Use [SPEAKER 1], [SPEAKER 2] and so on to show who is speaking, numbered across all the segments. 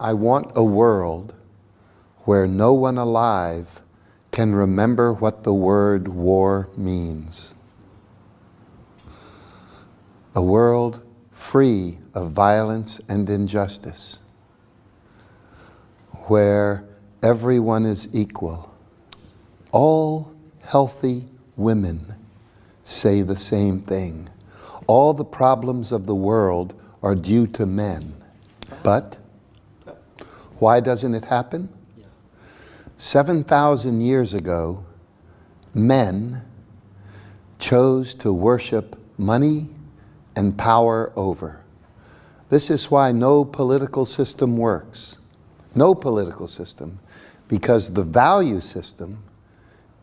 [SPEAKER 1] I want a world where no one alive can remember what the word war means. A world free of violence and injustice, where everyone is equal. All healthy women say the same thing. All the problems of the world are due to men. But why doesn't it happen? 7,000 years ago, men chose to worship money and power over. This is why no political system works. No political system. Because the value system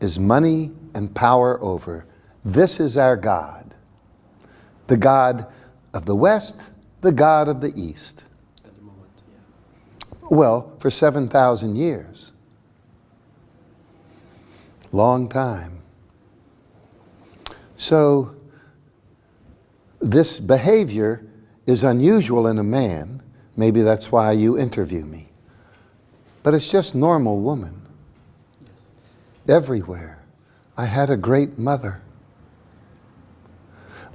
[SPEAKER 1] is money and power over. This is our God. The God of the West, the God of the East.
[SPEAKER 2] At the moment, yeah.
[SPEAKER 1] Well, for 7,000 years. Long time. So, this behavior is unusual in a man. Maybe that's why you interview me. But it's just normal woman.
[SPEAKER 2] Yes.
[SPEAKER 1] Everywhere. I had a great mother.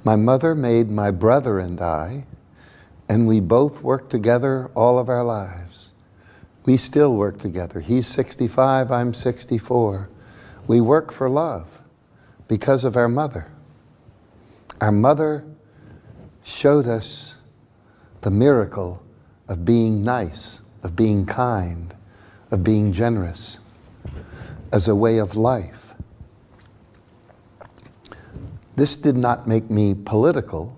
[SPEAKER 1] My mother made my brother and we both worked together all of our lives. We still work together. He's 65, I'm 64. We work for love because of our mother. Our mother showed us the miracle of being nice, of being kind, of being generous as a way of life. This did not make me political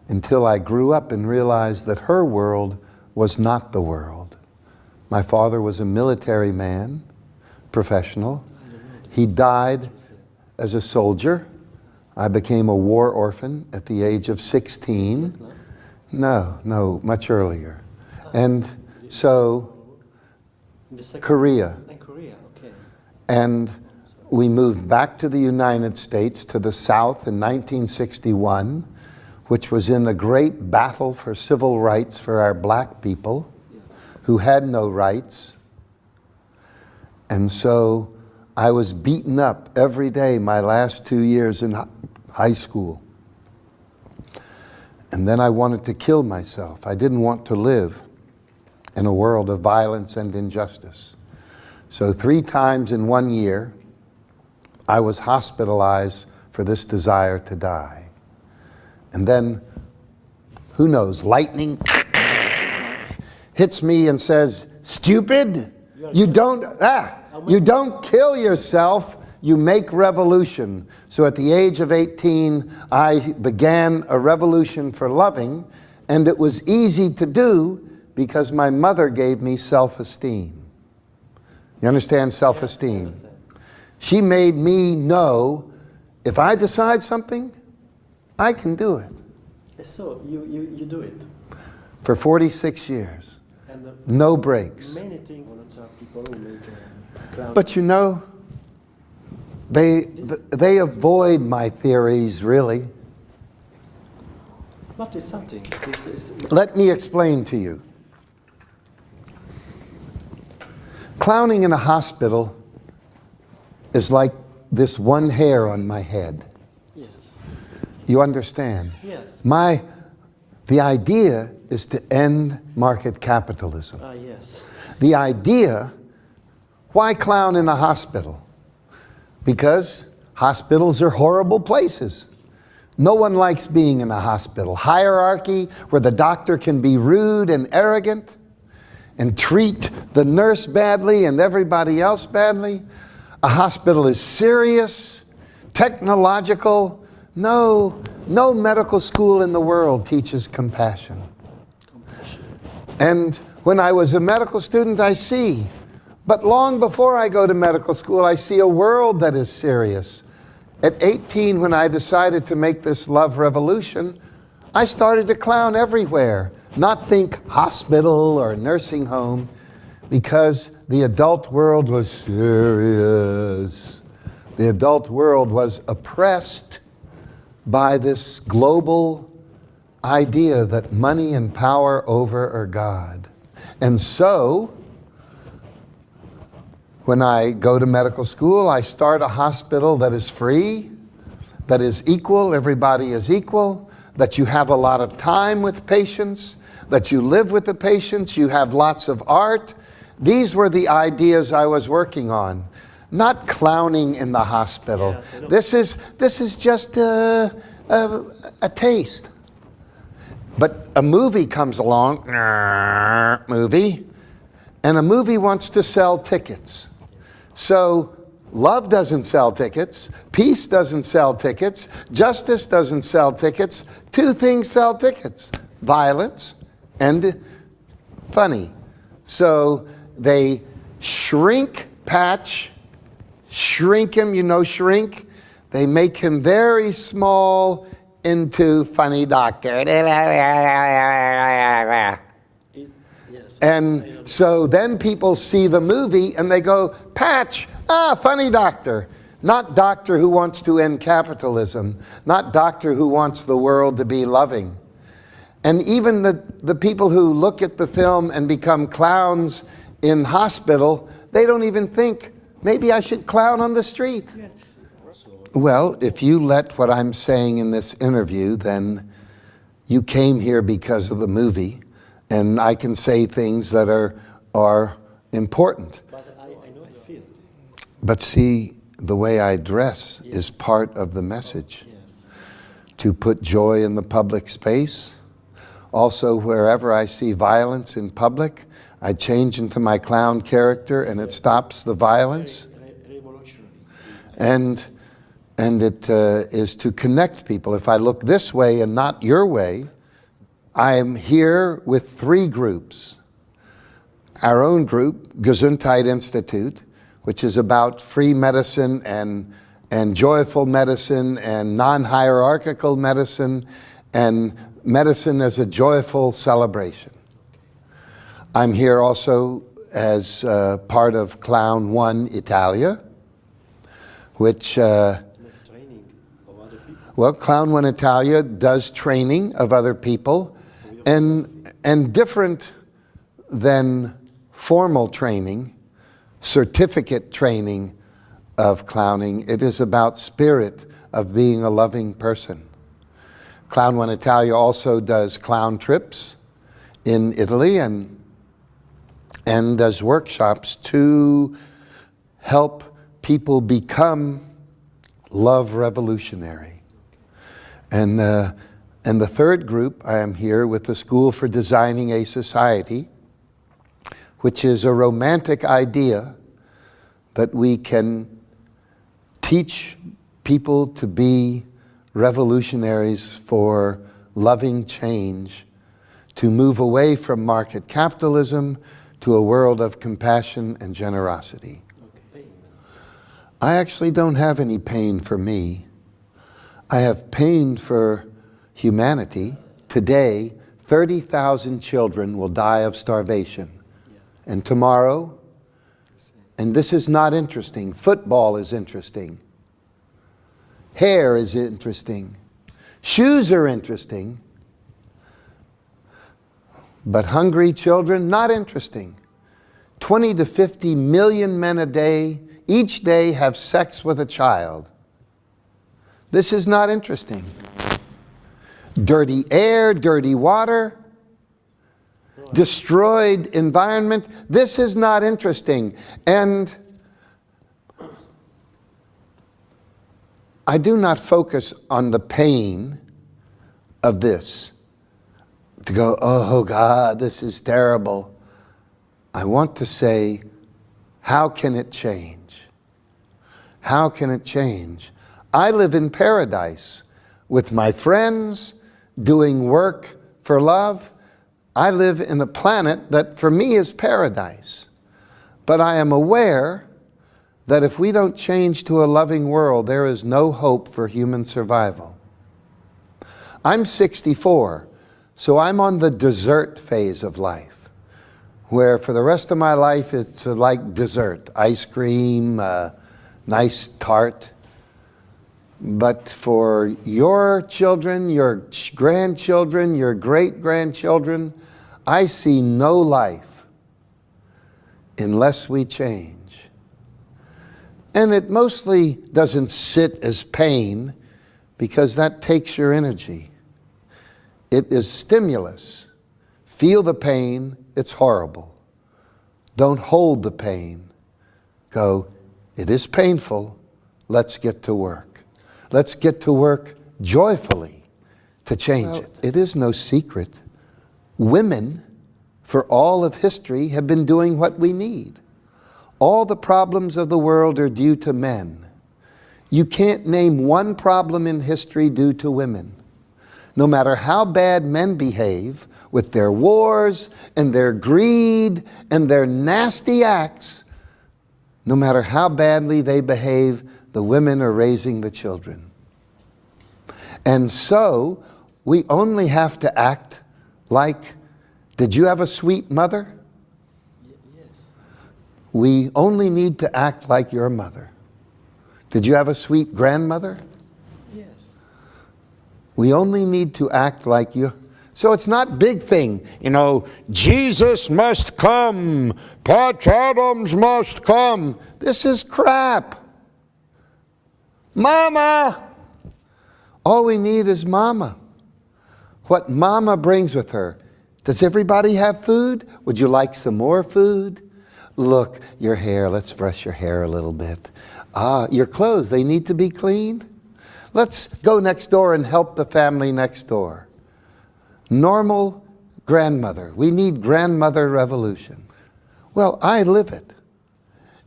[SPEAKER 1] until I grew up and realized that her world was not the world. My father was a military man, professional. He died as a soldier. I became a war orphan at the age of 16. No, much earlier. And so, Korea.
[SPEAKER 2] Okay.
[SPEAKER 1] And we moved back to the United States, to the South in 1961, which was in a great battle for civil rights for our black people who had no rights. And so I was beaten up every day my last 2 years in high school. And then I wanted to kill myself. I didn't want to live in a world of violence and injustice. So 3 times in 1 year, I was hospitalized for this desire to die. And then, who knows, lightning hits me and says, "Stupid, you don't kill yourself, you make revolution." So at the age of 18, I began a revolution for loving, and it was easy to do because my mother gave me self-esteem. You understand self-esteem?
[SPEAKER 2] Yes,
[SPEAKER 1] She made me know, if I decide something, I can do it.
[SPEAKER 2] So you do it.
[SPEAKER 1] For 46 years.
[SPEAKER 2] And
[SPEAKER 1] No breaks.
[SPEAKER 2] many things that people who make clown.
[SPEAKER 1] But you know, they avoid my theories, really.
[SPEAKER 2] What is something?
[SPEAKER 1] Let me explain to you. Clowning in a hospital is like this one hair on my head.
[SPEAKER 2] Yes.
[SPEAKER 1] You understand?
[SPEAKER 2] Yes.
[SPEAKER 1] The idea is to end market capitalism.
[SPEAKER 2] Yes.
[SPEAKER 1] The idea, why clown in a hospital? Because hospitals are horrible places. No one likes being in a hospital. Hierarchy where the doctor can be rude and arrogant and treat the nurse badly and everybody else badly. A hospital is serious, technological. No medical school in the world teaches compassion. And when I was a medical student, I see. But long before I go to medical school, I see a world that is serious. At 18, when I decided to make this love revolution, I started to clown everywhere. Not think hospital or nursing home, because the adult world was serious. The adult world was oppressed by this global idea that money and power over are God. And so, when I go to medical school, I start a hospital that is free, that is equal, everybody is equal, that you have a lot of time with patients, that you live with the patients, you have lots of art. These were the ideas I was working on. Not clowning in the hospital.
[SPEAKER 2] Yes, I know.
[SPEAKER 1] This is just a taste. But a movie comes along, movie, and a movie wants to sell tickets. So love doesn't sell tickets, peace doesn't sell tickets, justice doesn't sell tickets. Two things sell tickets: violence and funny. So they shrink Patch, shrink him, you know, shrink. They make him very small into funny doctor.
[SPEAKER 2] Yes.
[SPEAKER 1] And so then people see the movie and they go, Patch, funny doctor. Not doctor who wants to end capitalism, not doctor who wants the world to be loving. And even the people who look at the film and become clowns in hospital, they don't even think, maybe I should clown on the street. Well, if you let what I'm saying in this interview, then you came here because of the movie, and I can say things that are important.
[SPEAKER 2] But I know I feel.
[SPEAKER 1] But see, the way I dress is part of the message.
[SPEAKER 2] Yes.
[SPEAKER 1] To put joy in the public space. Also, wherever I see violence in public, I change into my clown character and it stops the violence.
[SPEAKER 2] Revolutionary.
[SPEAKER 1] And it is to connect people. If I look this way and not your way, I am here with three groups. Our own group, Gesundheit Institute, which is about free medicine and joyful medicine and non-hierarchical medicine and medicine as a joyful celebration. I'm here also as part of Clown One Italia, which
[SPEAKER 2] Training of other people.
[SPEAKER 1] well, Clown One Italia does training of other people, and different than formal training, certificate training of clowning. It is about spirit of being a loving person. Clown One Italia also does clown trips in Italy and does workshops to help people become love revolutionary. And the third group, I am here with the School for Designing a Society, which is a romantic idea that we can teach people to be revolutionaries for loving change, to move away from market capitalism to a world of compassion and generosity.
[SPEAKER 2] Okay.
[SPEAKER 1] I actually don't have any pain for me. I have pain for humanity. Today, 30,000 children will die of starvation. And tomorrow, and this is not interesting, football is interesting. Hair is interesting. Shoes are interesting. But hungry children, not interesting. 20 to 50 million men a day, each day have sex with a child. This is not interesting. Dirty air, dirty water, destroyed environment. This is not interesting. And I do not focus on the pain of this. To go, oh God, this is terrible. I want to say, how can it change? How can it change? I live in paradise with my friends, doing work for love. I live in a planet that for me is paradise. But I am aware that if we don't change to a loving world, there is no hope for human survival. I'm 64. So I'm on the dessert phase of life, where for the rest of my life it's like dessert, ice cream, nice tart. But for your children, your grandchildren, your great-grandchildren, I see no life unless we change. And it mostly doesn't sit as pain because that takes your energy. It is stimulus. Feel the pain, it's horrible. Don't hold the pain. Go, it is painful, let's get to work. Let's get to work joyfully to change it. It is no secret. Women, for all of history, have been doing what we need. All the problems of the world are due to men. You can't name one problem in history due to women. No matter how bad men behave with their wars and their greed and their nasty acts, no matter how badly they behave, the women are raising the children. And so, we only have to act like, did you have a sweet mother?
[SPEAKER 2] Yes.
[SPEAKER 1] We only need to act like your mother. Did you have a sweet grandmother?
[SPEAKER 2] Yes.
[SPEAKER 1] We only need to act like you. So it's not big thing, you know, Jesus must come, Patch Adams must come. This is crap. Mama! All we need is mama. What mama brings with her. Does everybody have food? Would you like some more food? Look, your hair, let's brush your hair a little bit. Your clothes, they need to be cleaned. Let's go next door and help the family next door. Normal grandmother. We need grandmother revolution. Well, I live it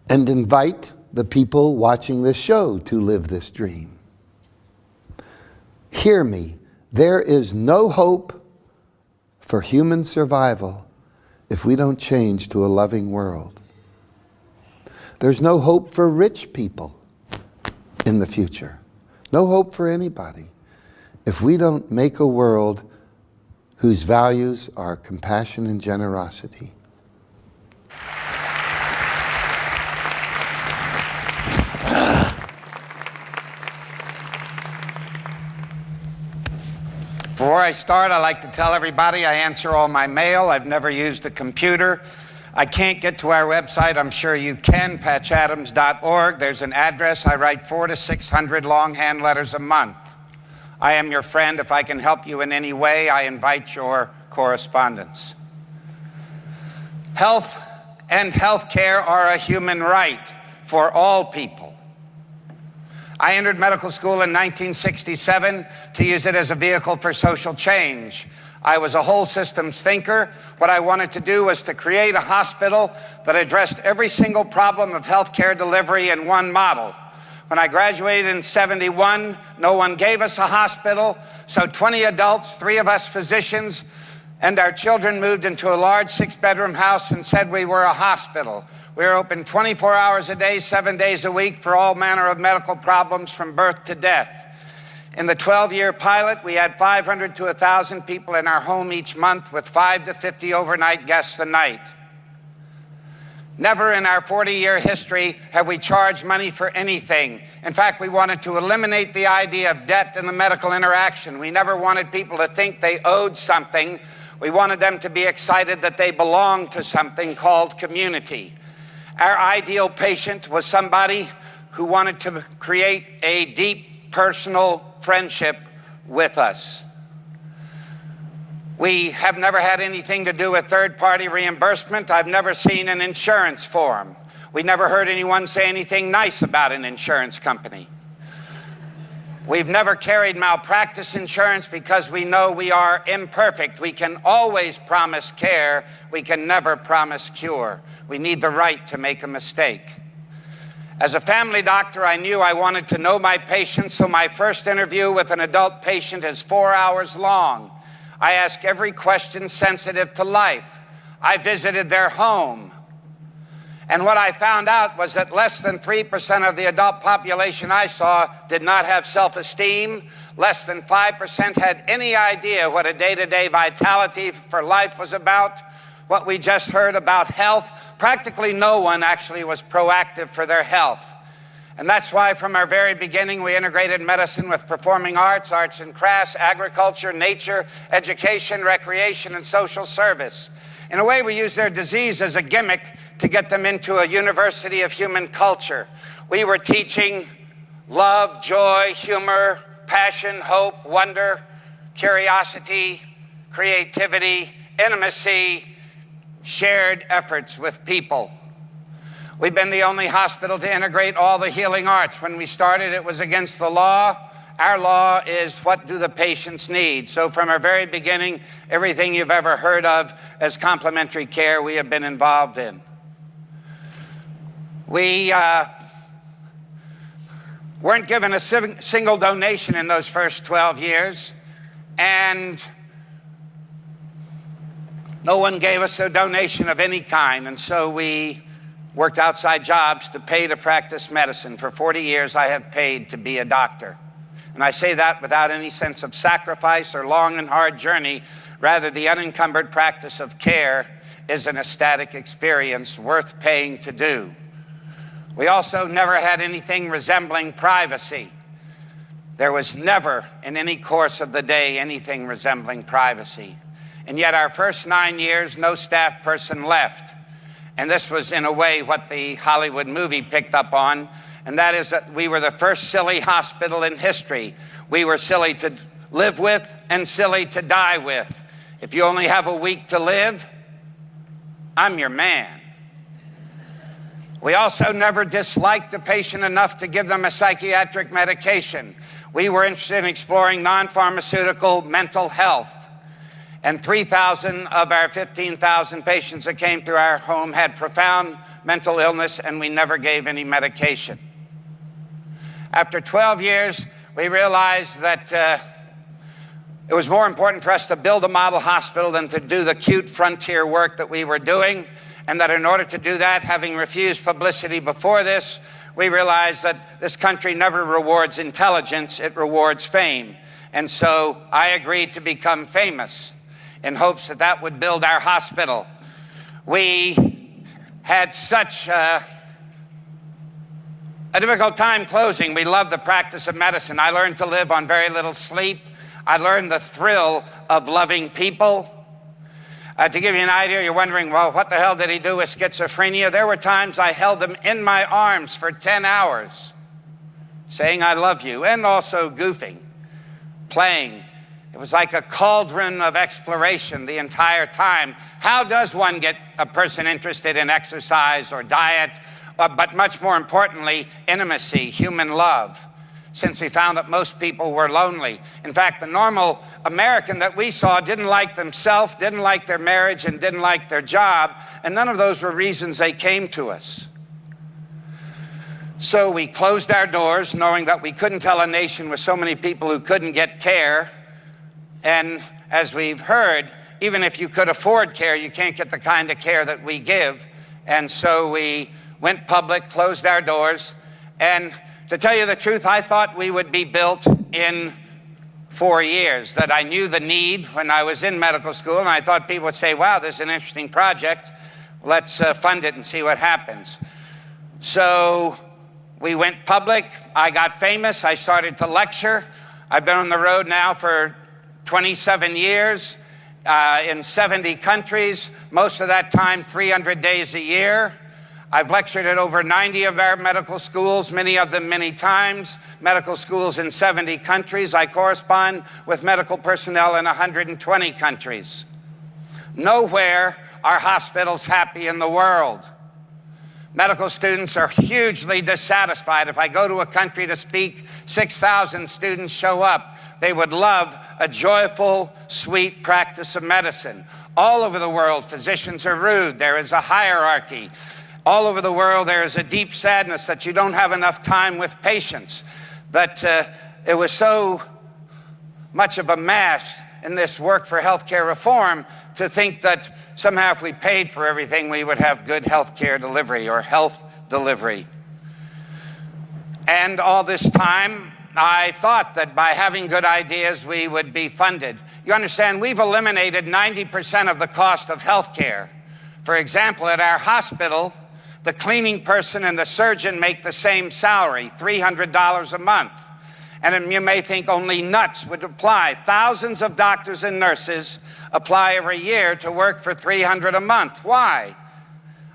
[SPEAKER 1] and invite the people watching this show to live this dream. Hear me. There is no hope for human survival if we don't change to a loving world. There's no hope for rich people in the future. No hope for anybody if we don't make a world whose values are compassion and generosity.
[SPEAKER 3] Before I start, I like to tell everybody I answer all my mail. I've never used a computer. I can't get to our website. I'm sure you can, patchadams.org. There's an address. I write 400 to 600 longhand letters a month. I am your friend. If I can help you in any way, I invite your correspondence. Health and health care are a human right for all people. I entered medical school in 1967 to use it as a vehicle for social change. I was a whole systems thinker. What I wanted to do was to create a hospital that addressed every single problem of healthcare delivery in one model. When I graduated in '71, no one gave us a hospital, so 20 adults, 3 of us physicians, and our children moved into a large 6-bedroom house and said we were a hospital. We were open 24 hours a day, 7 days a week for all manner of medical problems from birth to death. In the 12-year pilot, we had 500 to 1,000 people in our home each month with 5 to 50 overnight guests a night. Never in our 40-year history have we charged money for anything. In fact, we wanted to eliminate the idea of debt in the medical interaction. We never wanted people to think they owed something. We wanted them to be excited that they belonged to something called community. Our ideal patient was somebody who wanted to create a deep personal friendship with us. We have never had anything to do with third-party reimbursement. I've never seen an insurance form. We never heard anyone say anything nice about an insurance company. We've never carried malpractice insurance because we know we are imperfect. We can always promise care. We can never promise cure. We need the right to make a mistake. As a family doctor, I knew I wanted to know my patients, so my first interview with an adult patient is 4 hours long. I ask every question sensitive to life. I visited their home. And what I found out was that less than 3% of the adult population I saw did not have self-esteem. Less than 5% had any idea what a day-to-day vitality for life was about. What we just heard about health, practically no one actually was proactive for their health. And that's why from our very beginning we integrated medicine with performing arts, arts and crafts, agriculture, nature, education, recreation, and social service. In a way, we use their disease as a gimmick to get them into a university of human culture. We were teaching love, joy, humor, passion, hope, wonder, curiosity, creativity, intimacy, shared efforts with people. We've been the only hospital to integrate all the healing arts. When we started, it was against the law. Our law is, what do the patients need? So from our very beginning, everything you've ever heard of as complementary care, we have been involved in. We weren't given a single donation in those first 12 years, and no one gave us a donation of any kind, and so we worked outside jobs to pay to practice medicine. For 40 years, I have paid to be a doctor. And I say that without any sense of sacrifice or long and hard journey. Rather, the unencumbered practice of care is an ecstatic experience worth paying to do. We also never had anything resembling privacy. There was never, in any course of the day, anything resembling privacy. And yet our first 9 years, no staff person left. And this was, in a way, what the Hollywood movie picked up on, and that is that we were the first silly hospital in history. We were silly to live with and silly to die with. If you only have a week to live, I'm your man. We also never disliked a patient enough to give them a psychiatric medication. We were interested in exploring non-pharmaceutical mental health. And 3,000 of our 15,000 patients that came through our home had profound mental illness, and we never gave any medication. After 12 years, we realized that it was more important for us to build a model hospital than to do the cute frontier work that we were doing, and that in order to do that, having refused publicity before this, we realized that this country never rewards intelligence, it rewards fame. And so I agreed to become famous in hopes that that would build our hospital. We had such a difficult time closing. We loved the practice of medicine. I learned to live on very little sleep. I learned the thrill of loving people. To give you an idea, you're wondering, well, what the hell did he do with schizophrenia? There were times I held them in my arms for 10 hours, saying I love you, and also goofing, playing. It was like a cauldron of exploration the entire time. How does one get a person interested in exercise or diet, but much more importantly, intimacy, human love, since we found that most people were lonely. In fact, the normal American that we saw didn't like themselves, didn't like their marriage, and didn't like their job, and none of those were reasons they came to us. So we closed our doors, knowing that we couldn't tell a nation with so many people who couldn't get care. And as we've heard, even if you could afford care, you can't get the kind of care that we give. And so we went public, closed our doors, and to tell you the truth, I thought we would be built in 4 years, that I knew the need when I was in medical school, and I thought people would say, wow, this is an interesting project. Let's fund it and see what happens. So we went public. I got famous. I started to lecture. I've been on the road now for 27 years in 70 countries, most of that time 300 days a year. I've lectured at over 90 of our medical schools, many of them many times, medical schools in 70 countries. I correspond with medical personnel in 120 countries. Nowhere are hospitals happy in the world. Medical students are hugely dissatisfied. If I go to a country to speak, 6,000 students show up. They would love a joyful, sweet practice of medicine. All over the world, physicians are rude. There is a hierarchy. All over the world, there is a deep sadness that you don't have enough time with patients, that it was so much of a mash in this work for healthcare reform to think that somehow if we paid for everything, we would have good healthcare delivery or health delivery. And all this time, I thought that by having good ideas, we would be funded. You understand, we've eliminated 90% of the cost of healthcare. For example, at our hospital, The cleaning person and the surgeon make the same salary, $300 a month. And you may think only nuts would apply. Thousands of doctors and nurses apply every year to work for $300 a month. Why?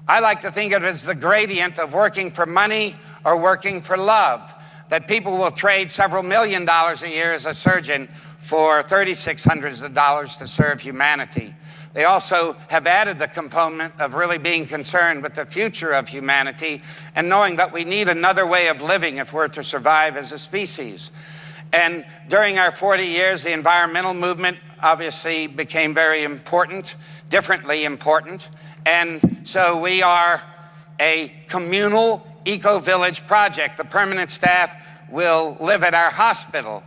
[SPEAKER 3] I like to think of it as the gradient of working for money or working for love, that people will trade several $1 million a year as a surgeon for $3,600 to serve humanity. They also have added the component of really being concerned with the future of humanity and knowing that we need another way of living if we're to survive as a species. And during our 40 years, the environmental movement obviously became very important, differently important. And so we are a communal eco-village project. The permanent staff will live at our hospital.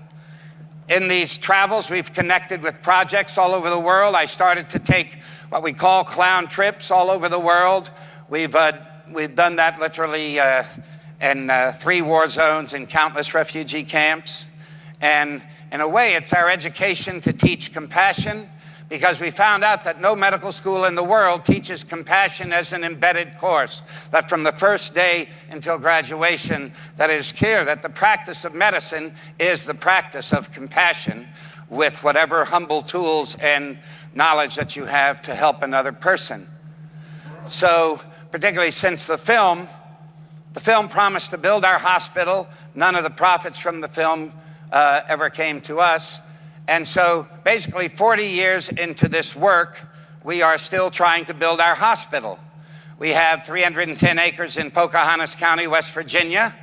[SPEAKER 3] In these travels, we've connected with projects all over the world. I started to take what we call clown trips all over the world. We've done that literally in 3 war zones and countless refugee camps. And in a way, it's our education to teach compassion, because we found out that no medical school in the world teaches compassion as an embedded course, that from the first day until graduation, that it is clear that the practice of medicine is the practice of compassion with whatever humble tools and knowledge that you have to help another person. So, particularly since the film promised to build our hospital. None of the profits from the film ever came to us. And so basically 40 years into this work, we are still trying to build our hospital. We have 310 acres in Pocahontas County, West Virginia,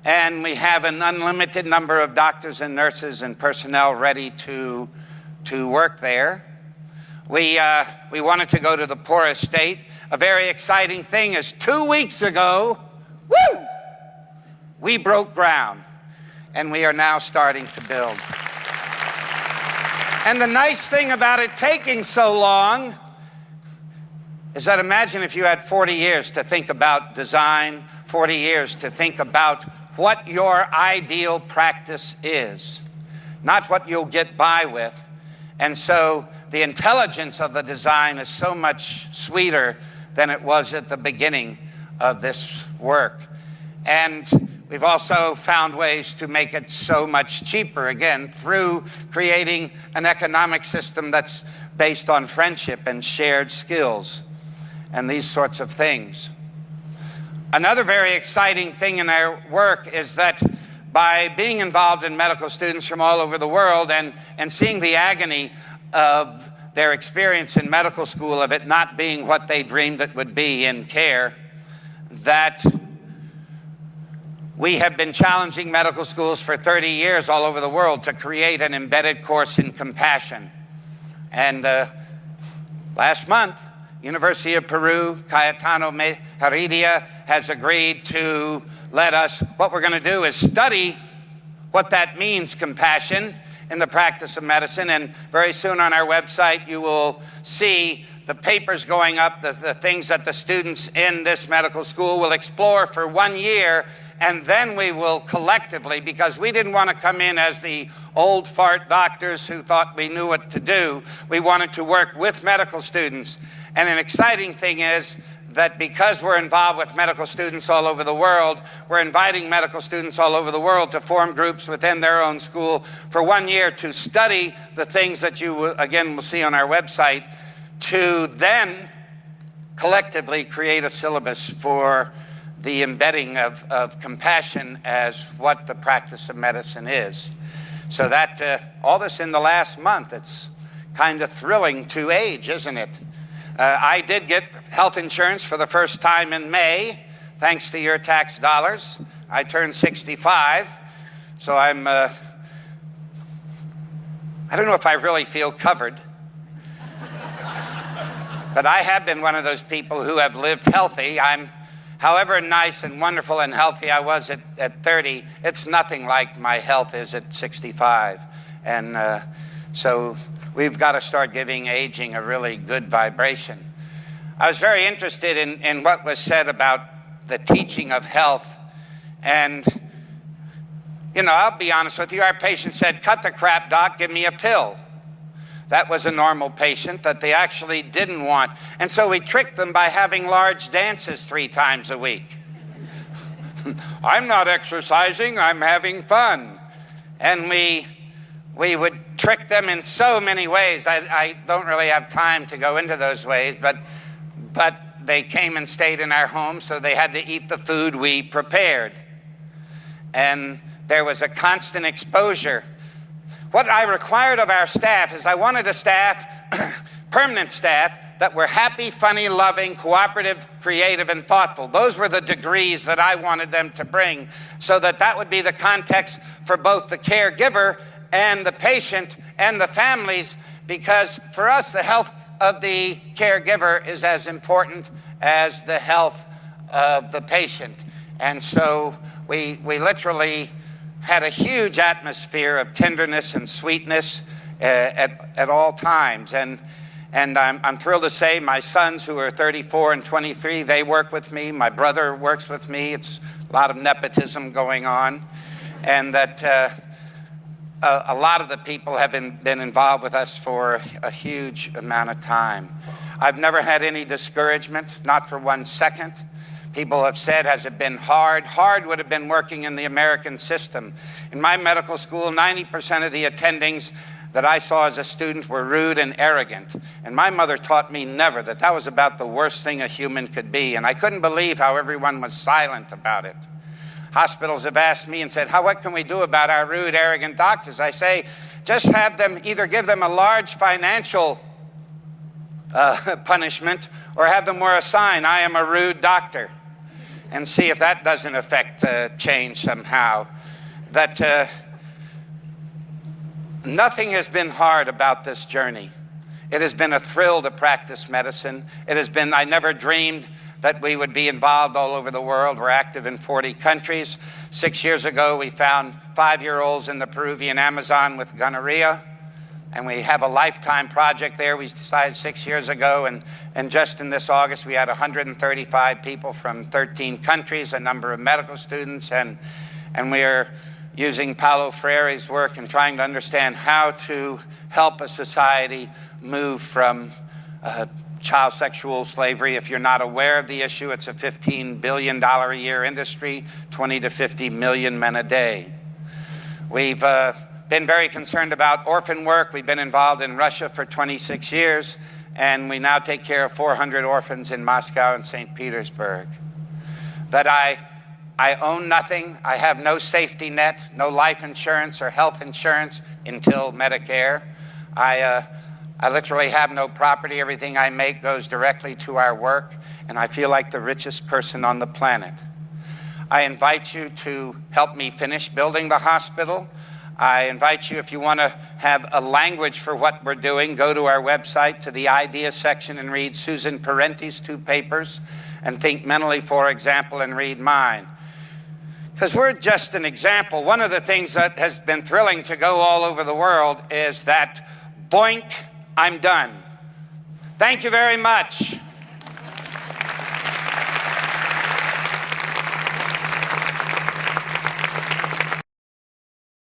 [SPEAKER 3] and we have an unlimited number of doctors and nurses and personnel ready to work there. We wanted to go to the poorest state. A very exciting thing is 2 weeks ago, we broke ground, and we are now starting to build. And the nice thing about it taking so long is that imagine if you had 40 years to think about design, 40 years to think about what your ideal practice is, not what you'll get by with. And so the intelligence of the design is so much sweeter than it was at the beginning of this work. And we've also found ways to make it so much cheaper, again, through creating an economic system that's based on friendship and shared skills and these sorts of things. Another very exciting thing in our work is that by being involved in medical students from all over the world and seeing the agony of their experience in medical school, of it not being what they dreamed it would be in care, that we have been challenging medical schools for 30 years all over the world to create an embedded course in compassion. And last month, University of Peru, Cayetano Heredia has agreed to let us, what we're going to do is study what that means, compassion, in the practice of medicine. And very soon on our website, you will see the papers going up, the things that the students in this medical school will explore for 1 year. And then we will collectively, because we didn't want to come in as the old fart doctors who thought we knew what to do. We wanted to work with medical students. And an exciting thing is that because we're involved with medical students all over the world, we're inviting medical students all over the world to form groups within their own school for 1 year to study the things that you, again, will see on our website, to then collectively create a syllabus for the embedding of compassion as what the practice of medicine is. So that, all this in the last month, it's kind of thrilling to age, isn't it? I did get health insurance for the first time in May, thanks to your tax dollars. I turned 65, so I don't know if I really feel covered. But I have been one of those people who have lived healthy. However nice and wonderful and healthy I was at 30, it's nothing like my health is at 65. And so we've got to start giving aging a really good vibration. I was very interested in what was said about the teaching of health. And, you know, I'll be honest with you, our patient said, "Cut the crap, doc, give me a pill." that was a normal patient that they actually didn't want. And so we tricked them by having large dances 3 times a week. I'm not exercising, I'm having fun. And we would trick them in so many ways. I don't really have time to go into those ways, but they came and stayed in our home, so they had to eat the food we prepared. And there was a constant exposure. What I required of our staff is I wanted a staff, permanent staff, that were happy, funny, loving, cooperative, creative, and thoughtful. Those were the degrees that I wanted them to bring, so that that would be the context for both the caregiver and the patient and the families, because for us, the health of the caregiver is as important as the health of the patient. And so we literally had a huge atmosphere of tenderness and sweetness at all times. And I'm thrilled to say my sons, who are 34 and 23, they work with me. My brother works with me. It's a lot of nepotism going on. And that a lot of the people have been involved with us for a huge amount of time. I've never had any discouragement, not for 1 second. People have said, has it been hard? Hard would have been working in the American system. In my medical school, 90% of the attendings that I saw as a student were rude and arrogant. And my mother taught me never, that was about the worst thing a human could be. And I couldn't believe how everyone was silent about it. Hospitals have asked me and said, what can we do about our rude, arrogant doctors? I say, just have them either give them a large financial punishment, or have them wear a sign, I am a rude doctor, and see if that doesn't affect change somehow. That nothing has been hard about this journey. It has been a thrill to practice medicine. It has been, I never dreamed that we would be involved all over the world. We're active in 40 countries. 6 years ago, we found 5-year-olds in the Peruvian Amazon with gonorrhea. And we have a lifetime project there. We decided 6 years ago, and just in this August, we had 135 people from 13 countries, a number of medical students, and we are using Paulo Freire's work and trying to understand how to help a society move from child sexual slavery. If you're not aware of the issue, it's a $15 billion a year industry, 20 to 50 million men a day. We've been very concerned about orphan work. We've been involved in Russia for 26 years, and we now take care of 400 orphans in Moscow and St. Petersburg. That I own nothing. I have no safety net, no life insurance or health insurance until Medicare. I literally have no property. Everything I make goes directly to our work, and I feel like the richest person on the planet. I invite you to help me finish building the hospital. I invite you, if you want to have a language for what we're doing, go to our website, to the idea section, and read Susan Parenti's 2 papers, and Think Mentally, for example, and read mine. Because we're just an example. One of the things that has been thrilling to go all over the world is that, boink, I'm done. Thank you very much.